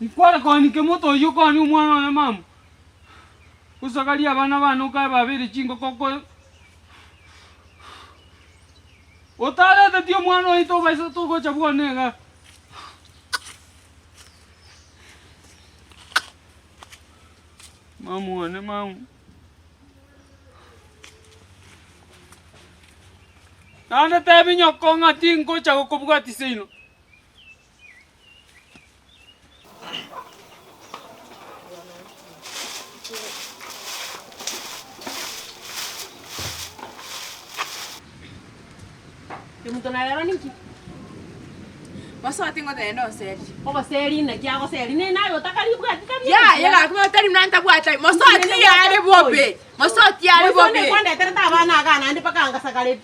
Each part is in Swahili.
Nikwara kwani kemoto yo kwani umwana wa mama. Kusakalia bana bano kai babiri chingo koko. Otara de tio mwana ito baisa to go chabu nega. Mamu ane mamu. Nana tabi nyoko ngati ngo chago kobuga tisino. Mutonalero niki. Maso tingo tendo seri. Oba seri na kia go seri ne nayo takaribu atikabia. Ya ga kuma tari mnanta bwata. Maso ati yare bobe. Maso ati yare bobe. Ne kwanda terta bana ga na ndi pakanga sakale.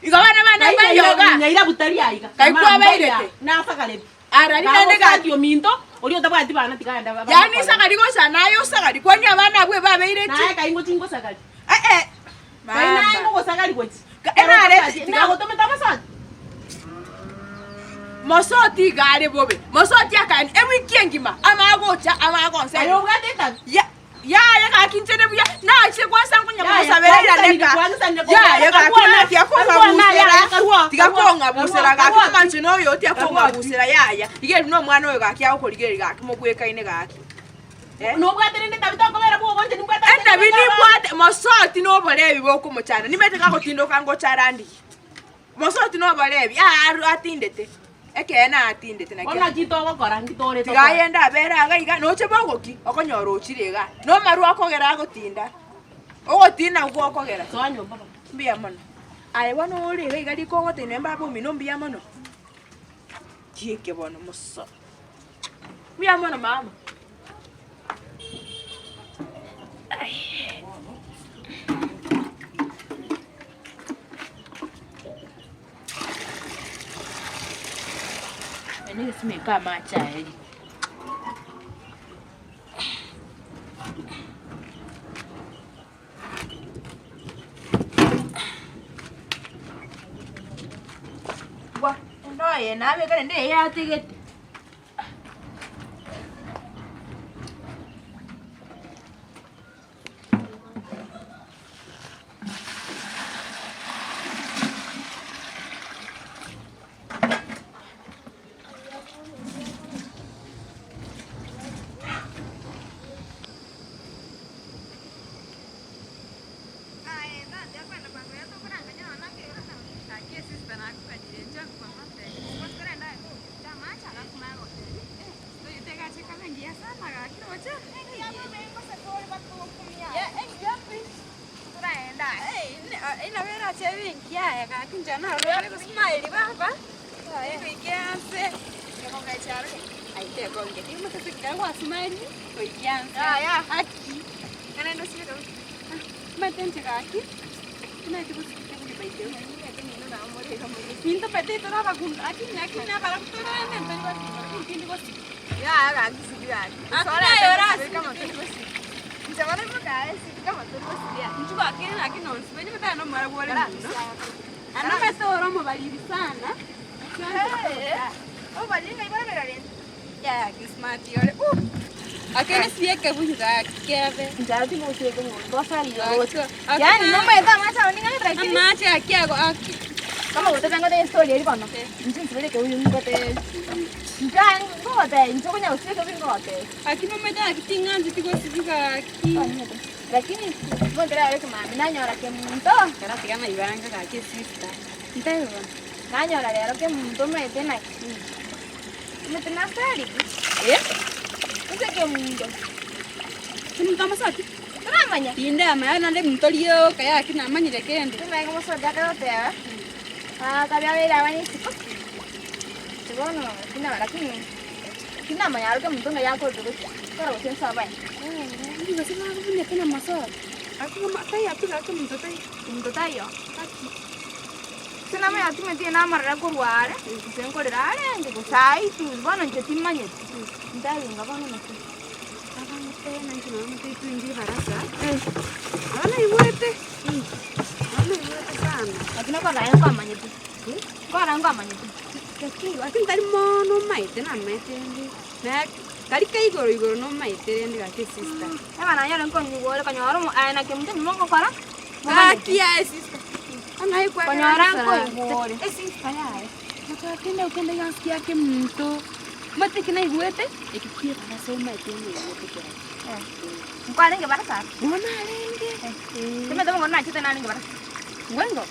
Iga bana bana ba yoga. Nyaira butari aiga. Kai kwa bairete. Na sakale. Ara ni nende ga dio minto. Oli otabati bana tikanda baba. Yani sakali go sana yo sakali kwani abana bwe ba bairete. Na kai ngo tingo sakali. Mama. Na ngo sakali kwati. Era re na go tome tamasat. Mosoti gare bobe. Mosoti akani ewi kiengima. Ama gocha ama gonse. Ayo gateta. Ya ga kinchene buya. Na che kwa sangu nya musabera ira neka. Ya ga kuna tia ko ngabusera. Tiga ko ngabusera ga kuma nchino yo tia ko ngabusera ya. Ige no mwana oyo ga kya ukorigeri ga kimugweka ine ga. No bwate nde tabita ko era bo bonje nimbata. Enda bini bwate mosoti no bolebi boko muchana. Nimeteka ko tindo kango charandi. Mosoti no bolebi. Atindete. Eke na atindete na. Ona jito go korangi tore to. Tiga yenda bera ga iga no chebo goki. Okonyoro chirega. No maru akogera gotinda. Ogotina ugo okogera. Sonyo baba. Mbia mono. Ai wono ori ga iga diko gotene mbabo mino mbia mono. Tieke bono moso. Mbia mono mama. Ini semeka macam ini. Wah, endo ya, nabe kan endo ya tiket. Minta petito na bagunda. Aqui na bagunda na mente. Ya, aquí sí ya. Ahora ahora sí. Se van a enfocar, sí, como tú lo sabías. Yo aquí no, se me está no mara bole. Ano me soro mo bali sana. Oh, bali ngai bara mera bien. Ya, que smart yore. Aquí es bien que buja, que ave. Ya te mo te como cosa yo. Ya no me da más a ninguém para aqui. Más aqui agora aqui. Como você tenho de história ele quando. Não sei que eu nunca te. Já não te, então eu sei que eu não te. Aqui não me dá, aqui tem antes que você fica aqui. Lakini vou tirar que mami na nyora que muito. Cara, fica na ibanga aqui sista. Então, na nyora era que muito me tem aqui. Me tem na série. Não sei que muito. Você não toma sorte? Namanya. Tinda, mas não é muito lío, kayak aqui namanya de que ande. Mas como só já que eu tapi apa yang lawan itu? Coba no, kita mana kini? Kita mana? Aku kan mungkin nggak aku dulu. Kalau usia siapa? Ini masih aku punya kena masak. Akuma tai apiga akamto tai. Mtoto yo. Kaki. Sina me atime tiene amarra kurware. Kusengo rare ndiko sai tu bono nchetimanye. Ndali ngabano nako. Tena nchi mama tu ingi barasa. Ana iwete. Ana iwete sana. Lakini kwa rayo kwa manyetu. Kwa rayo kwa manyetu. Kaki, lakini tari mono maite na maite ndi. Na kari kai igoro no maite ndi kaki sister. Ema na yale nkonyi wole kanyoro ana kimtu mongo kwara. Kaki ya sister. Ana ikwa Kanyoro nkonyi wole. Sister yae. Nakatenda ukenda yanski yake mto. Mate kina iwete ikikia barasa maite ndi iwete. Mkwale nge barasa. Mwana lenge. Kime tomo ngona chite nani nge barasa. Wengo.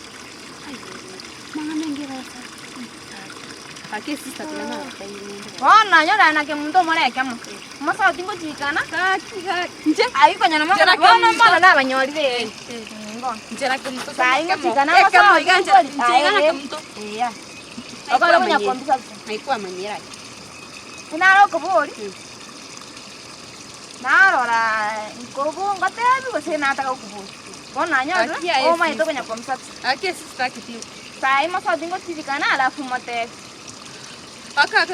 Mwana nge barasa. Ake sister tulana tayi. Ona nyora na kimtu mole kemo. Masa tingo chikana. Kaki nje Ayi kanyana mama. Bona mama na banyori be. Ngo. njera kemto Sai ngachikana masa iganja njera kemto. Iya. Akala kunya kombisa. Haikuwa manyera. Inaro kuburi. Narora kobo ngatebi bose nataka kuburi. Bona nyora. Oh my to kunya kombisa. Ake sister kiti. Sai masa tingo chikana alafu mate. Aka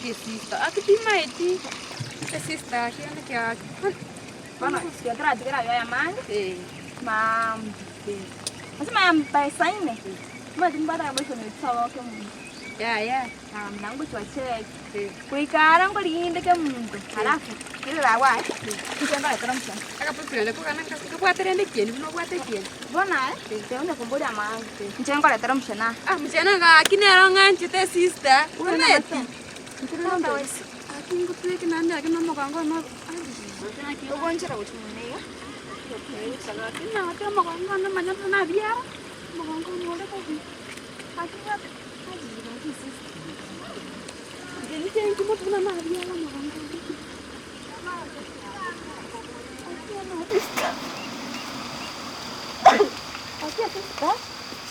sister. Akiti maiti. Sister kiana kya. Bona sikia tra tikira ya mani. Ma Masema ya mpesa ine. Mati mbada mwisho ni sawa ke mundu. Ya. Nangu chwache. Kuikara ngolinde ke mundu. Halafu ile la wa. Kitendo ya tramsa. Akapukira ko kana kabwaterende kieni no bwatekien. Bona te una kumburi ama. Nchengo la tramsa na. Mchana ga kinero nganchite sister. Uneti. Kitendo wesi. Akingo tueke nande akino mokango no. Ugonjera uchumunega. Sana kina watu mokango no manyato na biara. Mokango no le ko. Akinga Jadi saya cuma pernah nabi alam orang tu. Asyik tu,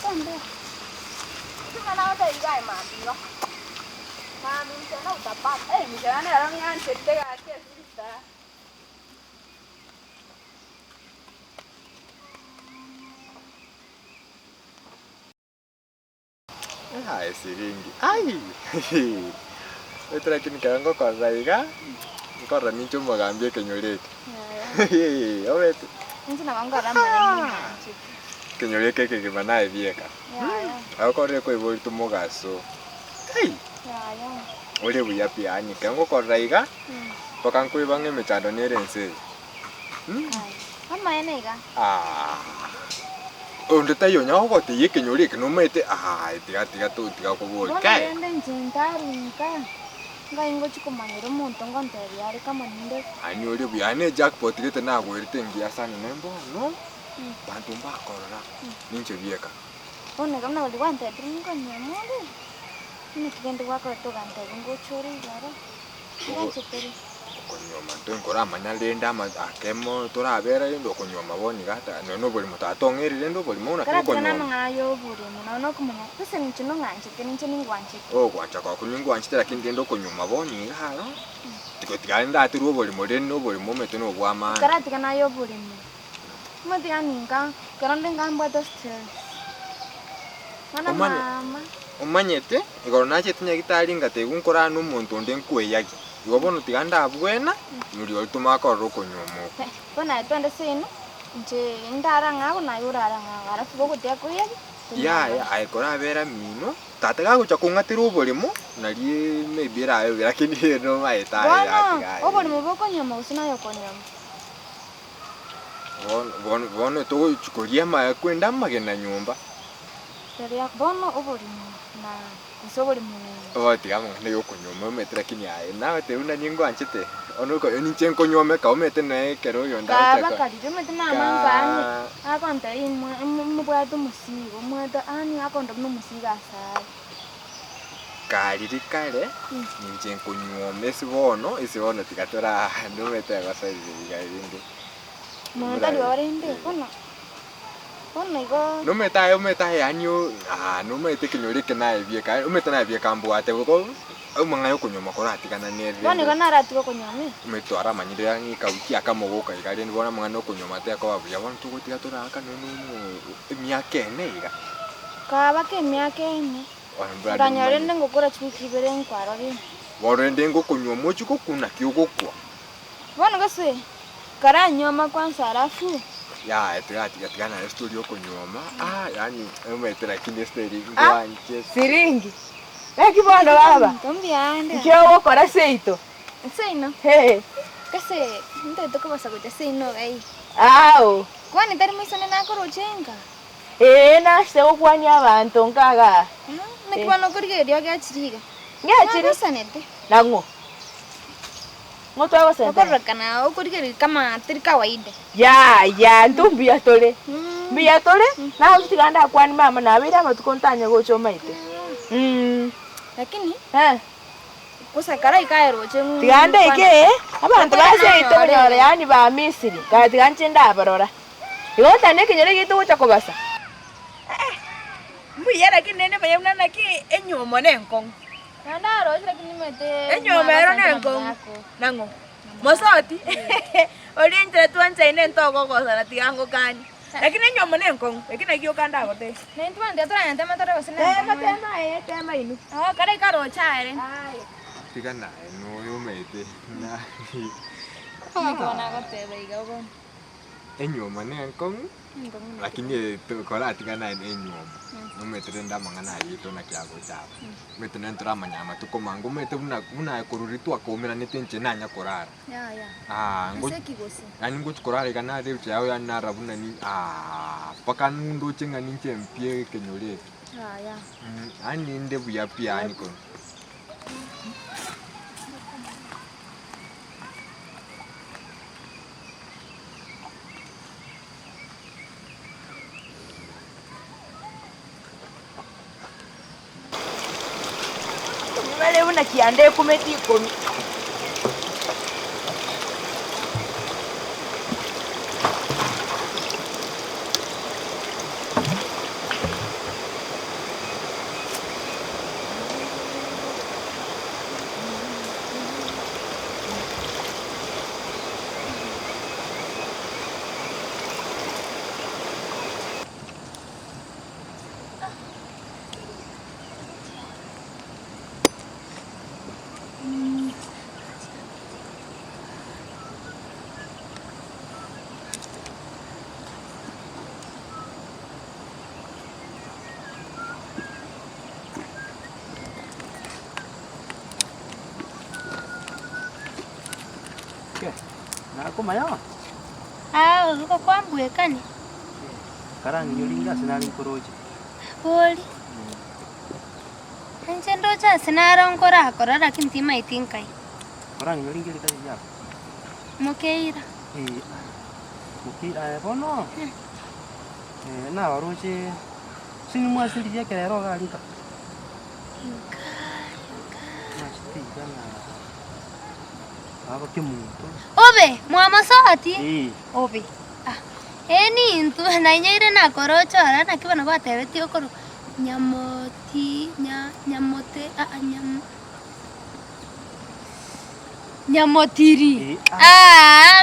sampai. Cuma nak ada igai mati loh. Kami macam nak dapat. Macam orang yang cerita asyik tu. Hai siringi. Ai. Lakini kango kwa raiga. Ngora nincho magambie kenyoleke. Owete. Nincho na ngora mwana. Kenyoleke ke banae bieka. Akore ko ibori tumogaso. Hey. Ole buya piani kango kwa raiga. Pakanko ibange mechado nerense. Kama enega. Onde tayo nyaho ko te kenyoleke no mete tiga ko bol kai. Bona ndende njintari nka. Ngaingo chikumaniro muntu ngonteri ari kama ninde. Ani ole buyane jackpot lete na gwerte ngia sana nembo no. Bantu mbakorora. Ninche bieka. Bona kama oli wante dringo nyamole. Ni kigende wako to gante ngo chori yara. Ngachiteri. Konyoma tengora manyalenda akemo torabera ndo konyoma boni gata no boli mutatongeri ndo boli muna konyoma. Kana mangana yo buri muna no kumanya. Pese nchino nganchite ninchini ngwanchite. Kwacha kwa kulingwanchite lakini ndo konyoma boni halo. Tiko tiganda atiru boli modeni no boli momete no bwama. Kara tigana yo buri mu. Mati aninga karande ngamba to stress. Mana mama. Umanyete igorona chetinya gitaringa tegunkora no muntu ndenkwe yaki. Iwabono tiganda abwena muri oltuma ko roko nyomo. Bona twende sino nje ndara ngabo na yurara ngabo arafu boko teko yaki. Ya aikora bera mino tataga gucha kungatiro bolimo nali mebira ayo lakini no maeta ya. Obo ni boko nyomo usina yo konyomo. Bono to chukoria ma kwenda magena nyumba. Teria bono obo na kusobori mu. Digamos ne yo konyoma metra kini ae na te una ningo anchete ono ko ni chen konyome ka mete ne kero yo nda cha ka kali mete na manga akonta in mu bwa to musigo mu da ani akonta mu musiga sai kali dikale ni chen konyome sibono tikatora no mete ga sai diga inde mu da di ore inde kono Onaigo. No metae anyo no mete kinyorike naye bieka. Umeta naye bieka mbwate buko. Umangayo kunyoma korati kana nere. Wani kana rati ko nyame. Umetwara manyire yangi kauti akamogoka igari ndibona mwana okunyoma te akababuya bantu gutiga turaka no emyaka ene iga. Kaba ke emyaka ene. Ndanyore ndengukora chuki bere nkwara ri. Warende ngokunywa mochi kokuna kyogokwa. Wani gase. Kara nyoma kwanza alafu. Ya, atigana story okunyoma. Yani umetera kine story ngwanje. Siringi. Laki bono baba. Tombiande. Kyo kora seito. Seino. Hey. Kase, ndio basa kuja seino ai. Ao. Kwani tari misone nakorochenga. Na se okwani abantu nkaga. Nikibano kurige dio gachiriga. Ngachiri sanete. Nango. Ngoto wa sente. Okorokana okurige kama tiri kawaida. Ya ntumbi ya tole. Mbia tole na usiganda kwani mama na bira matukontanya gochoma ite. Lakini kusakara ikaeroche tigande ike abantu base ito nyore yani ba Misiri ka tiganche ndabarora yota ne kinyore gitu gucha kobasa mbuya lakini nene bayamna naki enyomo nenkong nanda roche lakini mete enyomo ero nenkong nango mosoti orientre tuanza ine ntoko kosa na tigango kani lakini enyomo nenkong lakini kio kanda gote nentu ande tora ande matore wasene tema inu kare karo chaire ai Tigana no yo mete na. Nikona goteba igago. Enyoma nenkong. Lakini kora tigana enyoma. No metere ndamangana yito na kyago chaba. Metene ntura manyama tukomango mete una kururitu akomera netenche nanya korara. Ya. Ngosi. Ani ngochi korara kana de chao ya narabuna ni paka ndo chenga ninche mpie kenyole. Ya. Ani ndebu ya pia ani ko. Wale una kiande kumeti komi. Na kumayo. Uko kwambwe kani? Karangi nyolinga sinali nkoroje. Oli. Anjendo cha sinara nkora akora lakini tima itinkai. Karangi nyolinga likaje yako. Mukeira. Mukeira bono. Na waroje sini mwasili yake lero galika. Aba kimuntu. Obe, mwamasoti? Obe. Eni intu na nyaire na korocho ara na kibana kwa tebeti okoro nyamoti nyamote nyamotiri.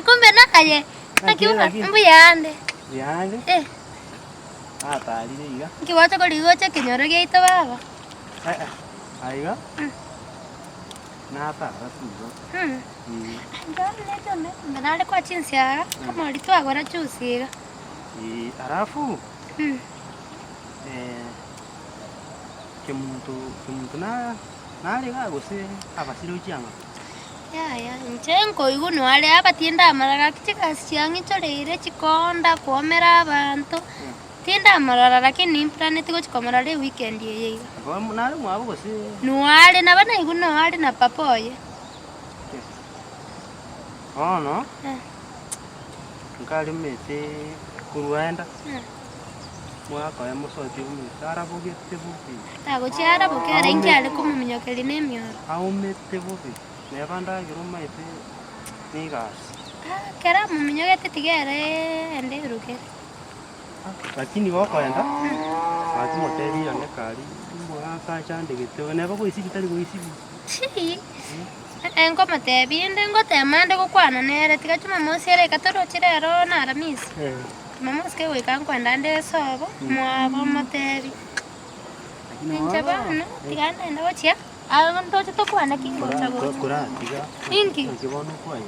Kumbe nakaye. Nakiwa mbuyande. Yande? Atalire iga. Kiwacha koligocha kinyoro geito baba. Aiga? Nata rasugo. Nale kwa chinsia kama ulitu agora chusiga. Arafu. Kimuntu nale gagose abasiro cyanga. Ya, nchenko iguno ale abatienda amaraga kichika siangi choreire chikonda kuomera abantu. Tienda amarara lakini planet go chikomera le weekend yeye. Abo nale mwabo gose. Nuale na bana iguno ale na papoye. No. Nkali mete kuruenda. Mwaka ya musoti umutara bugete bubi. Tago chiara bukera inkyale kumuminyokeli nemyoro. Aumete bubi. Nebanda giruma ite nigas. Kera muminyokete tigere ende ruke. Lakini wako enda. Ati moteri yone kari. Mbona kachande gito ne bako isi kitari go isi. Chi. Engo matebi ndengo temande go kwana nere tika chuma mosiere katoro chirero na Alhamisi. Mamos ke weka kwenda nde sobo mwabo matebi. Ninja bana tika nenda gochia. Ayo ntoche to kwana kingo chago. Kura tiga. Inki. Kibono kwanye.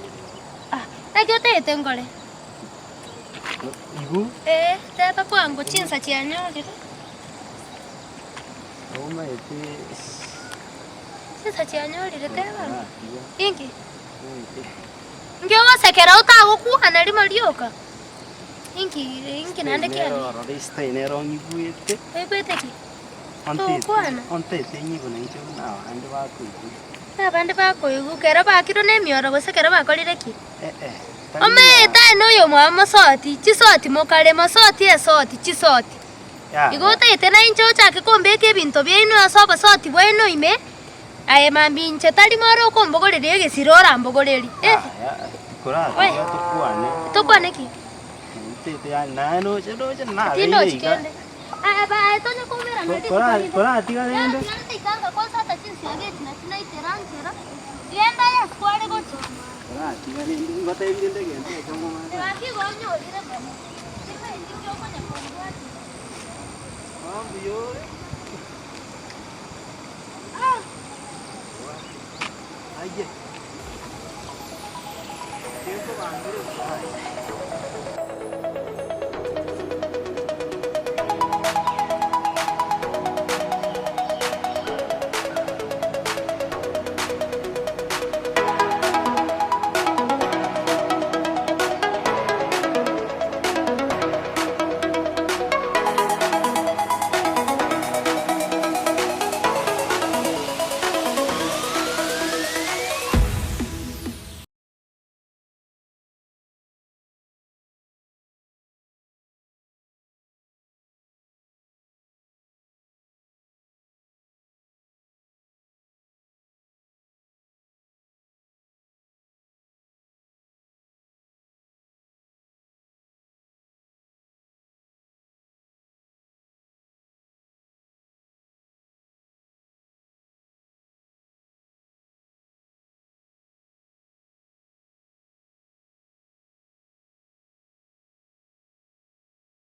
Na jote tengole. Igu. Tata kwangu chinsa chianyoli. Oma eti. Chinsa chianyoli teba. Inki. Ngiogo sekera utago kuana lima lioka. Inki nande kia. Rorista inero ngiguete. Ebete ki. Onte tenyigo na icho na ande ba kuigu. Abande bako igu kera bakiro nemioro gosekera bakolire ki. Ome ta no yo mwa masoti chisoti mokale masoti esoti chisoti. Igo tete na incho chake kombeke ebinto byenu asoba soti bweno ime. Aye mambinche tali moro kombogorere egesirora mbogoreri. Kora tokwane ki. Tete ya na no chero na. Tino chikende. Ba tonyo komera no. Kora tiga rende. Tikanga kosa ta chinsi ageti na tina iterantera. Yenda ya kware gocho. Kora tiga rende ngata evidente gente como más. Aquí gonyo dire bemo. Sika indikyo konya kongwati. Yo. Aye. Tiempo va a